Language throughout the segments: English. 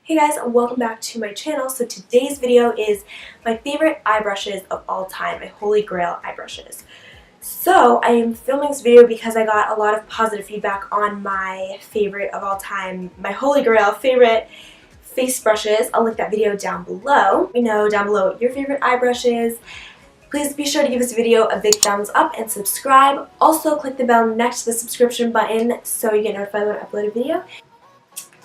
Hey guys, welcome back to my channel. So today's video is my favorite eye brushes of all time, my Holy Grail eye brushes. So I am filming this video because I got a lot of positive feedback on my favorite of all time, my Holy Grail favorite face brushes. I'll link that video down below. Let me know down below what your favorite eye brush is. Please be sure to give this video a big thumbs up and subscribe. Also click the bell next to the subscription button so you get notified when I upload a video.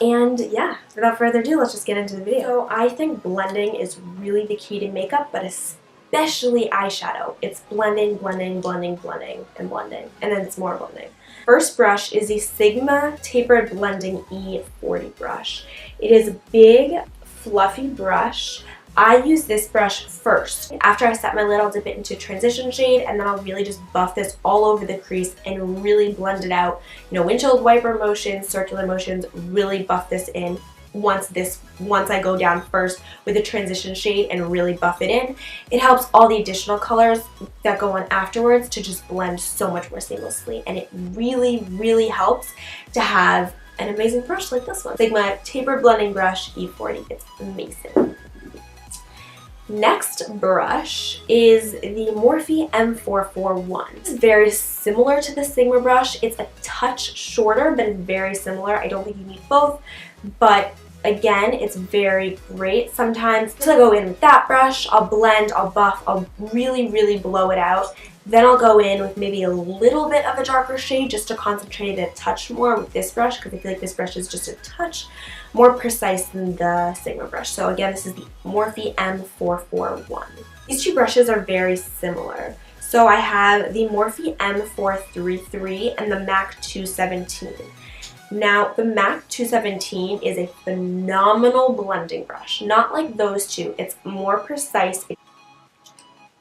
And yeah, without further ado, let's just get into the video. So I think blending is really the key to makeup, but especially eyeshadow. It's blending, blending, blending, blending, and blending. And then it's more blending. First brush is the Sigma Tapered Blending E40 brush. It is a big, fluffy brush. I use this brush first. After I set my lid, I'll dip it into transition shade, and then I'll really just buff this all over the crease and really blend it out. You know, windshield wiper motions, circular motions, really buff this in once I go down first with the transition shade and really buff it in. It helps all the additional colors that go on afterwards to just blend so much more seamlessly, and it really, really helps to have an amazing brush like this one. Sigma Tapered Blending Brush E40. It's amazing. Next brush is the Morphe M441. It's very similar to the Sigma brush. It's a touch shorter, but it's very similar. I don't think you need both, but again, it's very great. Sometimes I go in with that brush, I'll blend, I'll buff, I'll really, really blow it out. Then I'll go in with maybe a little bit of a darker shade just to concentrate a touch more with this brush, because I feel like this brush is just a touch more precise than the Sigma brush. So again, this is the Morphe M441. These two brushes are very similar. So I have the Morphe M433 and the MAC 217. Now, the MAC 217 is a phenomenal blending brush. Not like those two. It's more precise.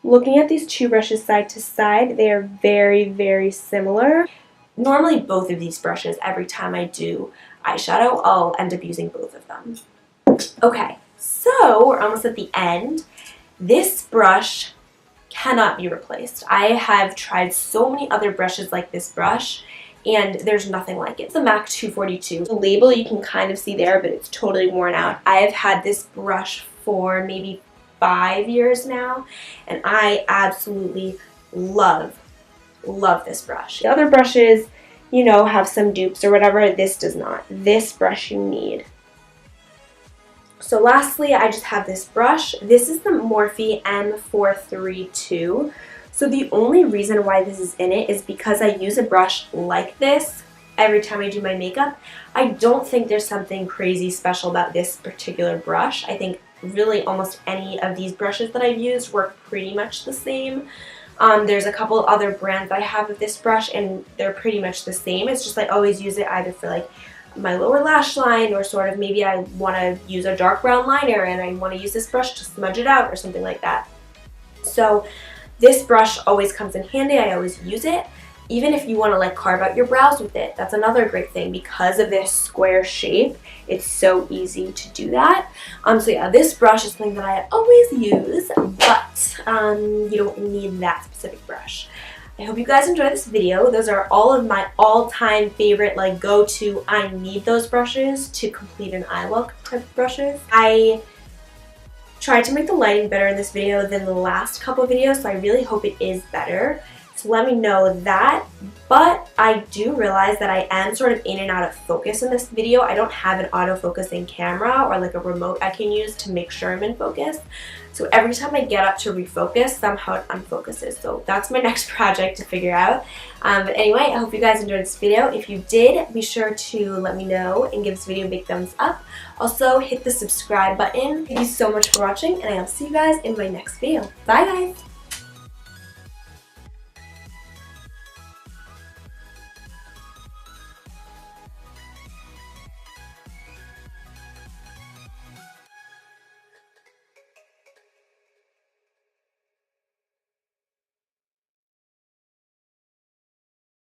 Looking at these two brushes side to side, they are very, very similar. Normally both of these brushes, every time I do eyeshadow, I'll end up using both of them. Okay, so we're almost at the end. This brush cannot be replaced. I have tried so many other brushes like this brush, and there's nothing like it. It's the MAC 242. The label you can kind of see there, but it's totally worn out. I have had this brush for maybe 5 years now, and I absolutely love this brush. The other brushes, you know, have some dupes or whatever. This does not. This brush you need. So lastly, I just have this brush. This is the Morphe M432. So the only reason why this is in it is because I use a brush like this every time I do my makeup. I don't think there's something crazy special about this particular brush. I think really almost any of these brushes that I've used work pretty much the same. There's a couple other brands that I have of this brush, and they're pretty much the same. It's just I always use it either for like my lower lash line, or sort of maybe I want to use a dark brown liner and I want to use this brush to smudge it out or something like that. So this brush always comes in handy. I always use it. Even if you want to like carve out your brows with it, that's another great thing. Because of this square shape, it's so easy to do that. So yeah, this brush is something that I always use, but you don't need that specific brush. I hope you guys enjoyed this video. Those are all of my all-time favorite, like go-to, I need those brushes to complete an eye look type of brushes. I tried to make the lighting better in this video than the last couple of videos, so I really hope it is better. So let me know that, but I do realize that I am sort of in and out of focus in this video. I don't have an auto-focusing camera or like a remote I can use to make sure I'm in focus. So every time I get up to refocus, somehow it unfocuses. So that's my next project to figure out. But anyway, I hope you guys enjoyed this video. If you did, be sure to let me know and give this video a big thumbs up. Also, hit the subscribe button. Thank you so much for watching, and I'll see you guys in my next video. Bye guys!